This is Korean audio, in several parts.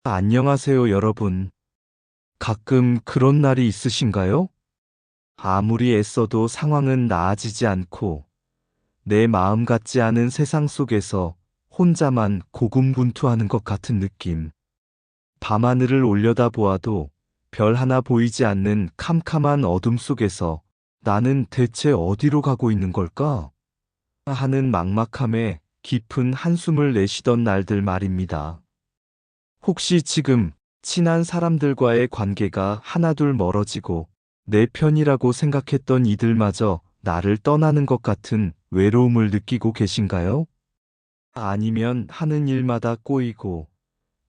안녕하세요, 여러분. 가끔 그런 날이 있으신가요? 아무리 애써도 상황은 나아지지 않고 내 마음 같지 않은 세상 속에서 혼자만 고군분투하는 것 같은 느낌. 밤하늘을 올려다보아도 별 하나 보이지 않는 캄캄한 어둠 속에서 나는 대체 어디로 가고 있는 걸까? 하는 막막함에 깊은 한숨을 내쉬던 날들 말입니다. 혹시 지금 친한 사람들과의 관계가 하나둘 멀어지고 내 편이라고 생각했던 이들마저 나를 떠나는 것 같은 외로움을 느끼고 계신가요? 아니면 하는 일마다 꼬이고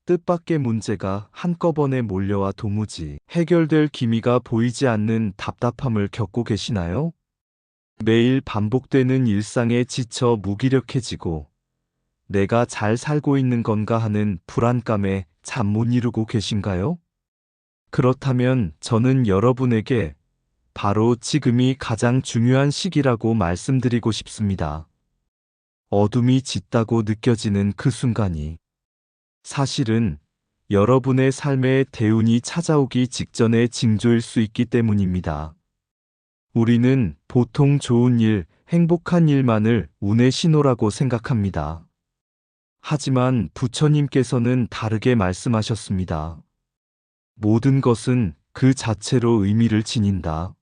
뜻밖의 문제가 한꺼번에 몰려와 도무지 해결될 기미가 보이지 않는 답답함을 겪고 계시나요? 매일 반복되는 일상에 지쳐 무기력해지고 내가 잘 살고 있는 건가 하는 불안감에 잠 못 이루고 계신가요? 그렇다면 저는 여러분에게 바로 지금이 가장 중요한 시기라고 말씀드리고 싶습니다. 어둠이 짙다고 느껴지는 그 순간이 사실은 여러분의 삶에 대운이 찾아오기 직전의 징조일 수 있기 때문입니다. 우리는 보통 좋은 일, 행복한 일만을 운의 신호라고 생각합니다. 하지만 부처님께서는 다르게 말씀하셨습니다. 모든 것은 그 자체로 의미를 지닌다.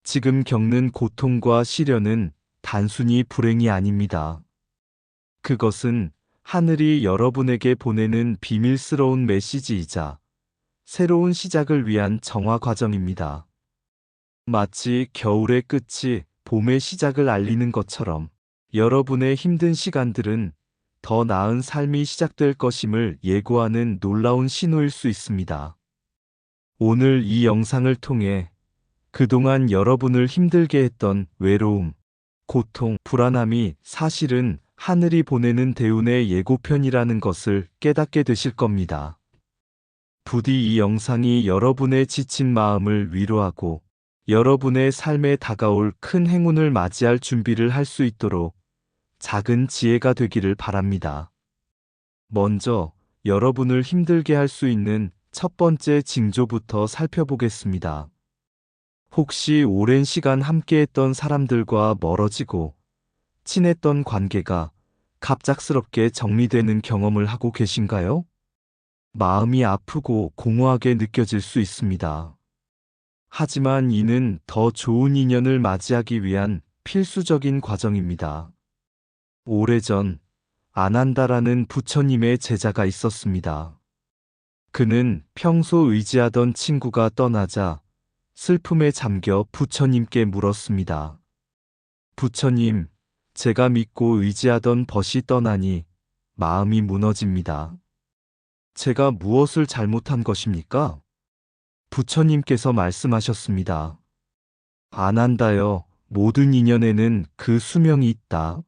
지금 겪는 고통과 시련은 단순히 불행이 아닙니다. 그것은 하늘이 여러분에게 보내는 비밀스러운 메시지이자 새로운 시작을 위한 정화 과정입니다. 마치 겨울의 끝이 봄의 시작을 알리는 것처럼 여러분의 힘든 시간들은 더 나은 삶이 시작될 것임을 예고하는 놀라운 신호일 수 있습니다. 오늘 이 영상을 통해 그동안 여러분을 힘들게 했던 외로움, 고통, 불안함이 사실은 하늘이 보내는 대운의 예고편이라는 것을 깨닫게 되실 겁니다. 부디 이 영상이 여러분의 지친 마음을 위로하고 여러분의 삶에 다가올 큰 행운을 맞이할 준비를 할 수 있도록 작은 지혜가 되기를 바랍니다. 먼저 여러분을 힘들게 할 수 있는 첫 번째 징조부터 살펴보겠습니다. 혹시 오랜 시간 함께했던 사람들과 멀어지고 친했던 관계가 갑작스럽게 정리되는 경험을 하고 계신가요? 마음이 아프고 공허하게 느껴질 수 있습니다. 하지만 이는 더 좋은 인연을 맞이하기 위한 필수적인 과정입니다. 오래전 아난다라는 부처님의 제자가 있었습니다. 그는 평소 의지하던 친구가 떠나자 슬픔에 잠겨 부처님께 물었습니다. 부처님, 제가 믿고 의지하던 벗이 떠나니 마음이 무너집니다. 제가 무엇을 잘못한 것입니까? 부처님께서 말씀하셨습니다. 아난다여, 모든 인연에는 그 수명이 있다.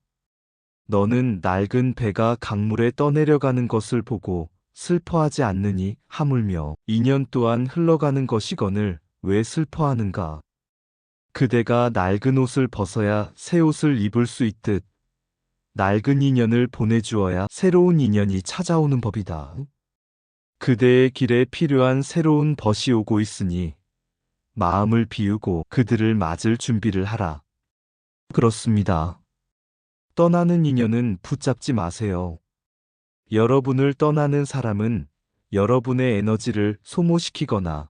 너는 낡은 배가 강물에 떠내려가는 것을 보고 슬퍼하지 않느니 하물며 인연 또한 흘러가는 것이거늘 왜 슬퍼하는가? 그대가 낡은 옷을 벗어야 새 옷을 입을 수 있듯 낡은 인연을 보내주어야 새로운 인연이 찾아오는 법이다. 그대의 길에 필요한 새로운 벗이 오고 있으니 마음을 비우고 그들을 맞을 준비를 하라. 그렇습니다. 떠나는 인연은 붙잡지 마세요. 여러분을 떠나는 사람은 여러분의 에너지를 소모시키거나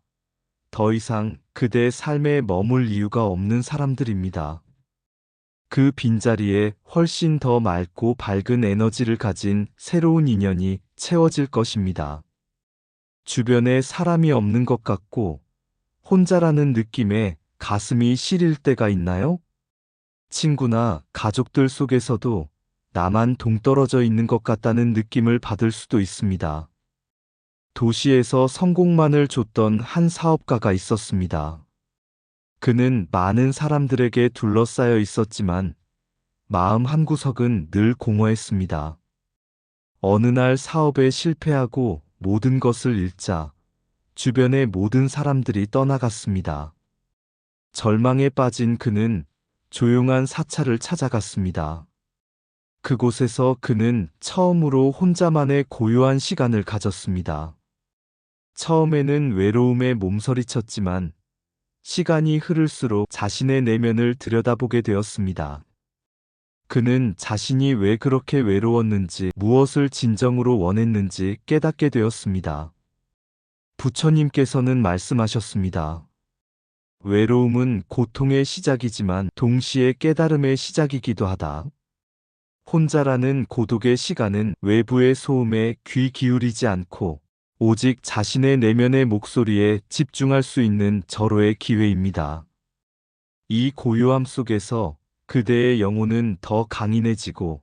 더 이상 그대의 삶에 머물 이유가 없는 사람들입니다. 그 빈자리에 훨씬 더 맑고 밝은 에너지를 가진 새로운 인연이 채워질 것입니다. 주변에 사람이 없는 것 같고 혼자라는 느낌에 가슴이 시릴 때가 있나요? 친구나 가족들 속에서도 나만 동떨어져 있는 것 같다는 느낌을 받을 수도 있습니다. 도시에서 성공만을 줬던 한 사업가가 있었습니다. 그는 많은 사람들에게 둘러싸여 있었지만 마음 한구석은 늘 공허했습니다. 어느 날 사업에 실패하고 모든 것을 잃자 주변의 모든 사람들이 떠나갔습니다. 절망에 빠진 그는 조용한 사찰을 찾아갔습니다. 그곳에서 그는 처음으로 혼자만의 고요한 시간을 가졌습니다. 처음에는 외로움에 몸서리쳤지만 시간이 흐를수록 자신의 내면을 들여다보게 되었습니다. 그는 자신이 왜 그렇게 외로웠는지, 무엇을 진정으로 원했는지 깨닫게 되었습니다. 부처님께서는 말씀하셨습니다. 외로움은 고통의 시작이지만 동시에 깨달음의 시작이기도 하다. 혼자라는 고독의 시간은 외부의 소음에 귀 기울이지 않고 오직 자신의 내면의 목소리에 집중할 수 있는 절호의 기회입니다. 이 고요함 속에서 그대의 영혼은 더 강인해지고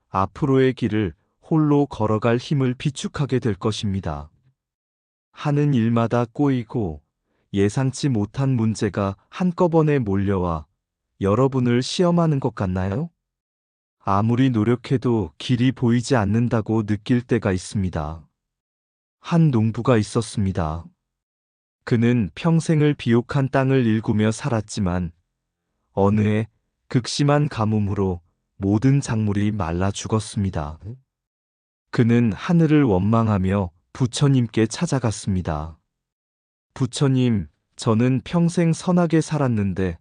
앞으로의 길을 홀로 걸어갈 힘을 비축하게 될 것입니다. 하는 일마다 꼬이고 예상치 못한 문제가 한꺼번에 몰려와 여러분을 시험하는 것 같나요? 아무리 노력해도 길이 보이지 않는다고 느낄 때가 있습니다. 한 농부가 있었습니다. 그는 평생을 비옥한 땅을 일구며 살았지만 어느 해 극심한 가뭄으로 모든 작물이 말라 죽었습니다. 그는 하늘을 원망하며 부처님께 찾아갔습니다. 부처님, 저는 평생 선하게 살았는데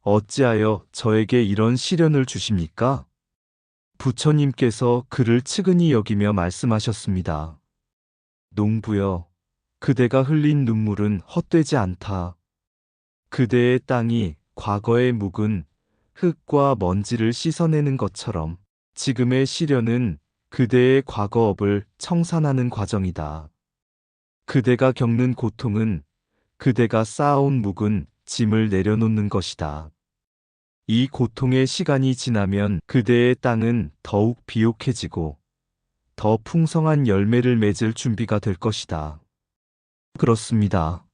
어찌하여 저에게 이런 시련을 주십니까? 부처님께서 그를 측은히 여기며 말씀하셨습니다. 농부여, 그대가 흘린 눈물은 헛되지 않다. 그대의 땅이 과거의 묵은 흙과 먼지를 씻어내는 것처럼 지금의 시련은 그대의 과거업을 청산하는 과정이다. 그대가 겪는 고통은 그대가 쌓아온 묵은 짐을 내려놓는 것이다. 이 고통의 시간이 지나면 그대의 땅은 더욱 비옥해지고 더 풍성한 열매를 맺을 준비가 될 것이다. 그렇습니다.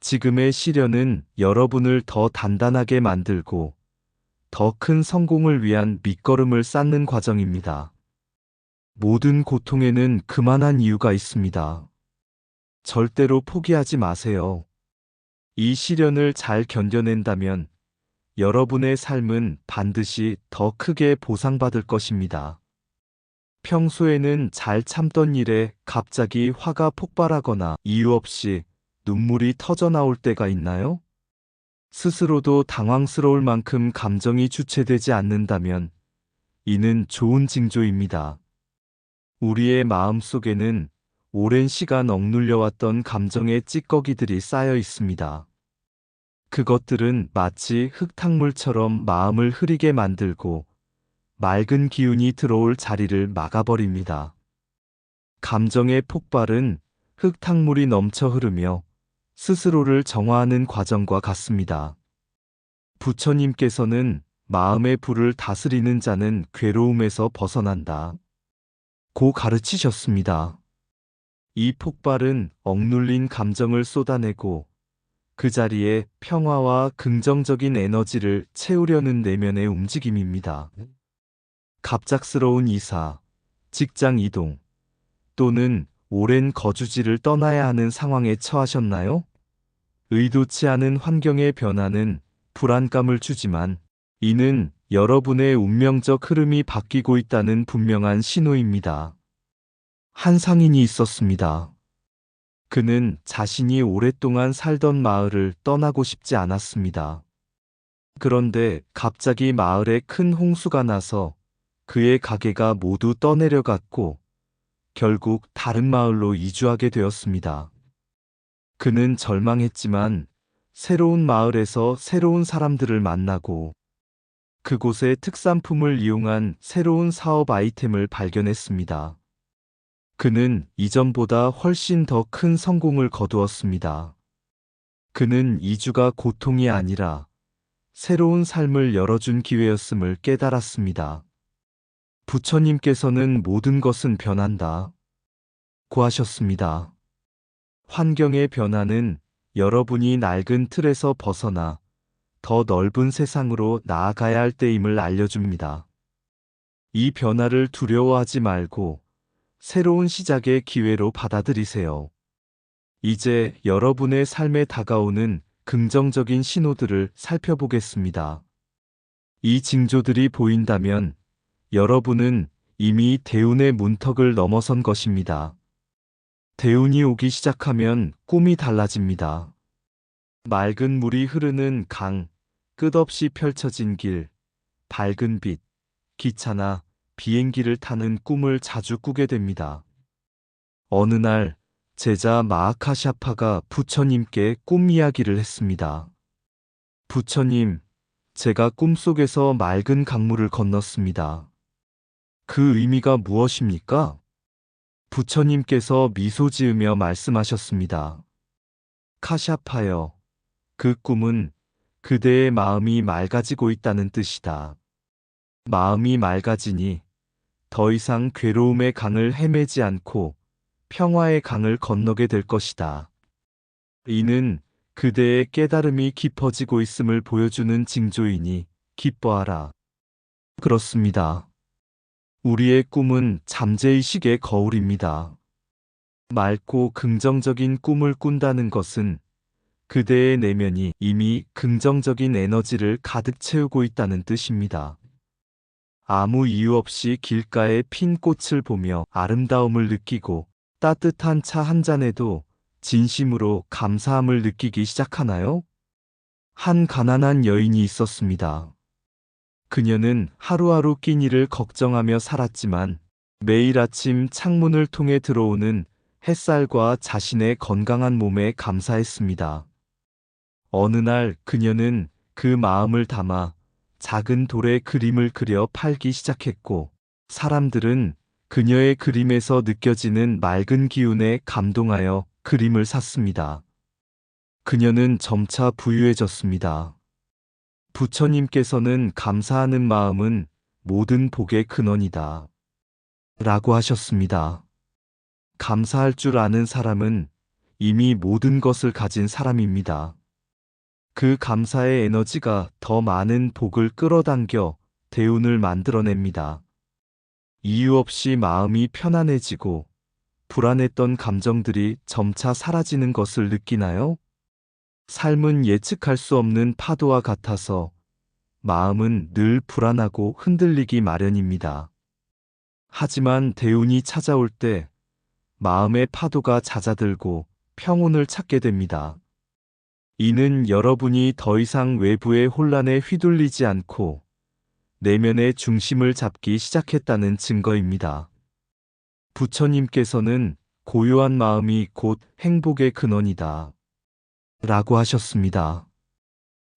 지금의 시련은 여러분을 더 단단하게 만들고 더 큰 성공을 위한 밑거름을 쌓는 과정입니다. 모든 고통에는 그만한 이유가 있습니다. 절대로 포기하지 마세요. 이 시련을 잘 견뎌낸다면 여러분의 삶은 반드시 더 크게 보상받을 것입니다. 평소에는 잘 참던 일에 갑자기 화가 폭발하거나 이유 없이 눈물이 터져 나올 때가 있나요? 스스로도 당황스러울 만큼 감정이 주체되지 않는다면 이는 좋은 징조입니다. 우리의 마음 속에는 오랜 시간 억눌려왔던 감정의 찌꺼기들이 쌓여 있습니다. 그것들은 마치 흙탕물처럼 마음을 흐리게 만들고 맑은 기운이 들어올 자리를 막아버립니다. 감정의 폭발은 흙탕물이 넘쳐 흐르며 스스로를 정화하는 과정과 같습니다. 부처님께서는 마음의 불을 다스리는 자는 괴로움에서 벗어난다 고 가르치셨습니다. 이 폭발은 억눌린 감정을 쏟아내고 그 자리에 평화와 긍정적인 에너지를 채우려는 내면의 움직임입니다. 갑작스러운 이사, 직장 이동, 또는 오랜 거주지를 떠나야 하는 상황에 처하셨나요? 의도치 않은 환경의 변화는 불안감을 주지만 이는 여러분의 운명적 흐름이 바뀌고 있다는 분명한 신호입니다. 한 상인이 있었습니다. 그는 자신이 오랫동안 살던 마을을 떠나고 싶지 않았습니다. 그런데 갑자기 마을에 큰 홍수가 나서 그의 가게가 모두 떠내려갔고 결국 다른 마을로 이주하게 되었습니다. 그는 절망했지만 새로운 마을에서 새로운 사람들을 만나고 그곳의 특산품을 이용한 새로운 사업 아이템을 발견했습니다. 그는 이전보다 훨씬 더 큰 성공을 거두었습니다. 그는 이주가 고통이 아니라 새로운 삶을 열어준 기회였음을 깨달았습니다. 부처님께서는 모든 것은 변한다 고 하셨습니다. 환경의 변화는 여러분이 낡은 틀에서 벗어나 더 넓은 세상으로 나아가야 할 때임을 알려줍니다. 이 변화를 두려워하지 말고 새로운 시작의 기회로 받아들이세요. 이제 여러분의 삶에 다가오는 긍정적인 신호들을 살펴보겠습니다. 이 징조들이 보인다면 여러분은 이미 대운의 문턱을 넘어선 것입니다. 대운이 오기 시작하면 꿈이 달라집니다. 맑은 물이 흐르는 강, 끝없이 펼쳐진 길, 밝은 빛, 기차나 비행기를 타는 꿈을 자주 꾸게 됩니다. 어느 날 제자 마하카샤파가 부처님께 꿈 이야기를 했습니다. 부처님, 제가 꿈속에서 맑은 강물을 건넜습니다. 그 의미가 무엇입니까? 부처님께서 미소 지으며 말씀하셨습니다. 카샤파여, 그 꿈은 그대의 마음이 맑아지고 있다는 뜻이다. 마음이 맑아지니 더 이상 괴로움의 강을 헤매지 않고 평화의 강을 건너게 될 것이다. 이는 그대의 깨달음이 깊어지고 있음을 보여주는 징조이니 기뻐하라. 그렇습니다. 우리의 꿈은 잠재의식의 거울입니다. 맑고 긍정적인 꿈을 꾼다는 것은 그대의 내면이 이미 긍정적인 에너지를 가득 채우고 있다는 뜻입니다. 아무 이유 없이 길가에 핀 꽃을 보며 아름다움을 느끼고 따뜻한 차 한 잔에도 진심으로 감사함을 느끼기 시작하나요? 한 가난한 여인이 있었습니다. 그녀는 하루하루 끼니를 걱정하며 살았지만 매일 아침 창문을 통해 들어오는 햇살과 자신의 건강한 몸에 감사했습니다. 어느 날 그녀는 그 마음을 담아 작은 돌에 그림을 그려 팔기 시작했고, 사람들은 그녀의 그림에서 느껴지는 맑은 기운에 감동하여 그림을 샀습니다. 그녀는 점차 부유해졌습니다. 부처님께서는 감사하는 마음은 모든 복의 근원이다. 라고 하셨습니다. 감사할 줄 아는 사람은 이미 모든 것을 가진 사람입니다. 그 감사의 에너지가 더 많은 복을 끌어당겨 대운을 만들어냅니다. 이유 없이 마음이 편안해지고 불안했던 감정들이 점차 사라지는 것을 느끼나요? 삶은 예측할 수 없는 파도와 같아서 마음은 늘 불안하고 흔들리기 마련입니다. 하지만 대운이 찾아올 때 마음의 파도가 잦아들고 평온을 찾게 됩니다. 이는 여러분이 더 이상 외부의 혼란에 휘둘리지 않고 내면의 중심을 잡기 시작했다는 증거입니다. 부처님께서는 고요한 마음이 곧 행복의 근원이다. 라고 하셨습니다.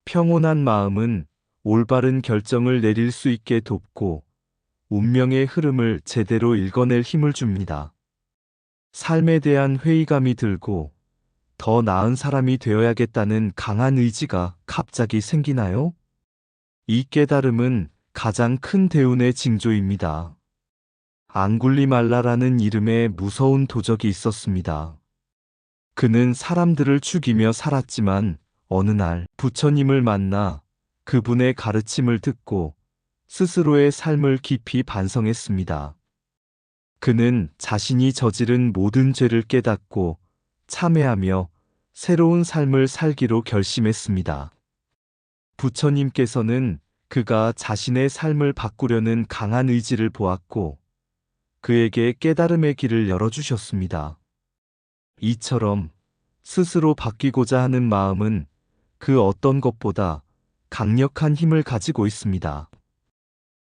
평온한 마음은 올바른 결정을 내릴 수 있게 돕고 운명의 흐름을 제대로 읽어낼 힘을 줍니다. 삶에 대한 회의감이 들고 더 나은 사람이 되어야겠다는 강한 의지가 갑자기 생기나요? 이 깨달음은 가장 큰 대운의 징조입니다. 앙굴리말라라는 이름의 무서운 도적이 있었습니다. 그는 사람들을 죽이며 살았지만 어느 날 부처님을 만나 그분의 가르침을 듣고 스스로의 삶을 깊이 반성했습니다. 그는 자신이 저지른 모든 죄를 깨닫고 참회하며 새로운 삶을 살기로 결심했습니다. 부처님께서는 그가 자신의 삶을 바꾸려는 강한 의지를 보았고 그에게 깨달음의 길을 열어주셨습니다. 이처럼 스스로 바뀌고자 하는 마음은 그 어떤 것보다 강력한 힘을 가지고 있습니다.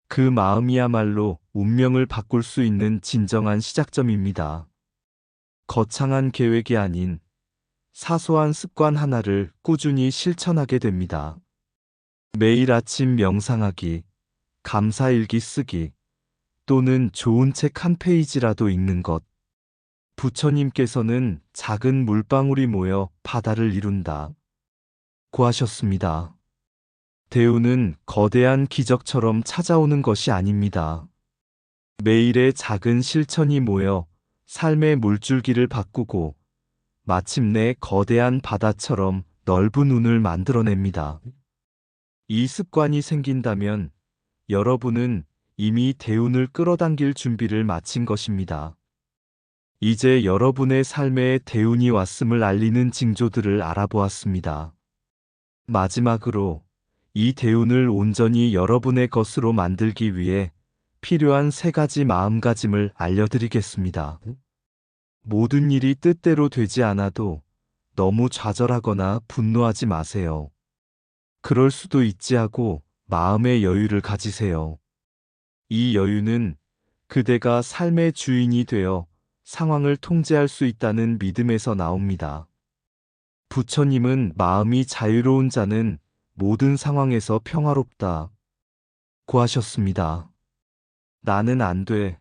그 마음이야말로 운명을 바꿀 수 있는 진정한 시작점입니다. 거창한 계획이 아닌 사소한 습관 하나를 꾸준히 실천하게 됩니다. 매일 아침 명상하기, 감사일기 쓰기, 또는 좋은 책 한 페이지라도 읽는 것. 부처님께서는 작은 물방울이 모여 바다를 이룬다. 고 하셨습니다. 대운은 거대한 기적처럼 찾아오는 것이 아닙니다. 매일의 작은 실천이 모여 삶의 물줄기를 바꾸고 마침내 거대한 바다처럼 넓은 운을 만들어냅니다. 이 습관이 생긴다면 여러분은 이미 대운을 끌어당길 준비를 마친 것입니다. 이제 여러분의 삶에 대운이 왔음을 알리는 징조들을 알아보았습니다. 마지막으로 이 대운을 온전히 여러분의 것으로 만들기 위해 필요한 3가지 마음가짐을 알려드리겠습니다. 모든 일이 뜻대로 되지 않아도 너무 좌절하거나 분노하지 마세요. 그럴 수도 있지 하고 마음의 여유를 가지세요. 이 여유는 그대가 삶의 주인이 되어 상황을 통제할 수 있다는 믿음에서 나옵니다. 부처님은 마음이 자유로운 자는 모든 상황에서 평화롭다 고 하셨습니다. 나는 안 돼,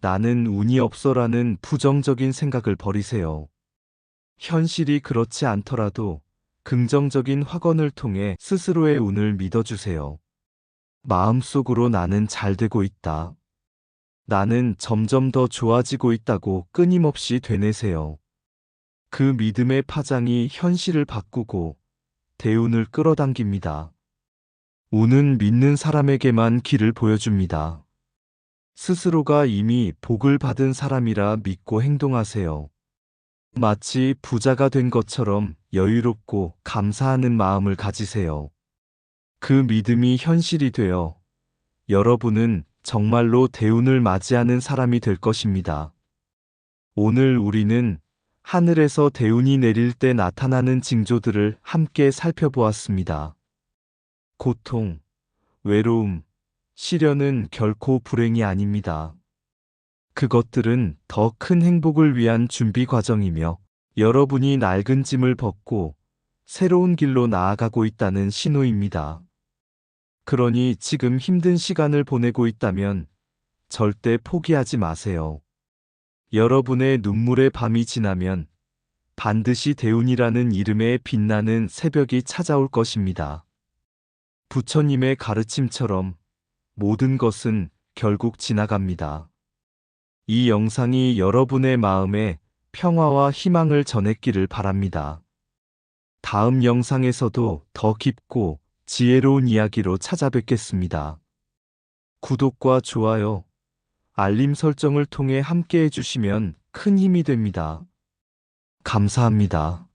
나는 운이 없어라는 부정적인 생각을 버리세요. 현실이 그렇지 않더라도 긍정적인 확언을 통해 스스로의 운을 믿어주세요. 마음속으로 나는 잘 되고 있다. 나는 점점 더 좋아지고 있다고 끊임없이 되뇌세요. 그 믿음의 파장이 현실을 바꾸고 대운을 끌어당깁니다. 운은 믿는 사람에게만 길을 보여줍니다. 스스로가 이미 복을 받은 사람이라 믿고 행동하세요. 마치 부자가 된 것처럼 여유롭고 감사하는 마음을 가지세요. 그 믿음이 현실이 되어 여러분은 정말로 대운을 맞이하는 사람이 될 것입니다. 오늘 우리는 하늘에서 대운이 내릴 때 나타나는 징조들을 함께 살펴보았습니다. 고통, 외로움, 시련은 결코 불행이 아닙니다. 그것들은 더 큰 행복을 위한 준비 과정이며 여러분이 낡은 짐을 벗고 새로운 길로 나아가고 있다는 신호입니다. 그러니 지금 힘든 시간을 보내고 있다면 절대 포기하지 마세요. 여러분의 눈물의 밤이 지나면 반드시 대운이라는 이름의 빛나는 새벽이 찾아올 것입니다. 부처님의 가르침처럼 모든 것은 결국 지나갑니다. 이 영상이 여러분의 마음에 평화와 희망을 전했기를 바랍니다. 다음 영상에서도 더 깊고 지혜로운 이야기로 찾아뵙겠습니다. 구독과 좋아요, 알림 설정을 통해 함께 해주시면 큰 힘이 됩니다. 감사합니다.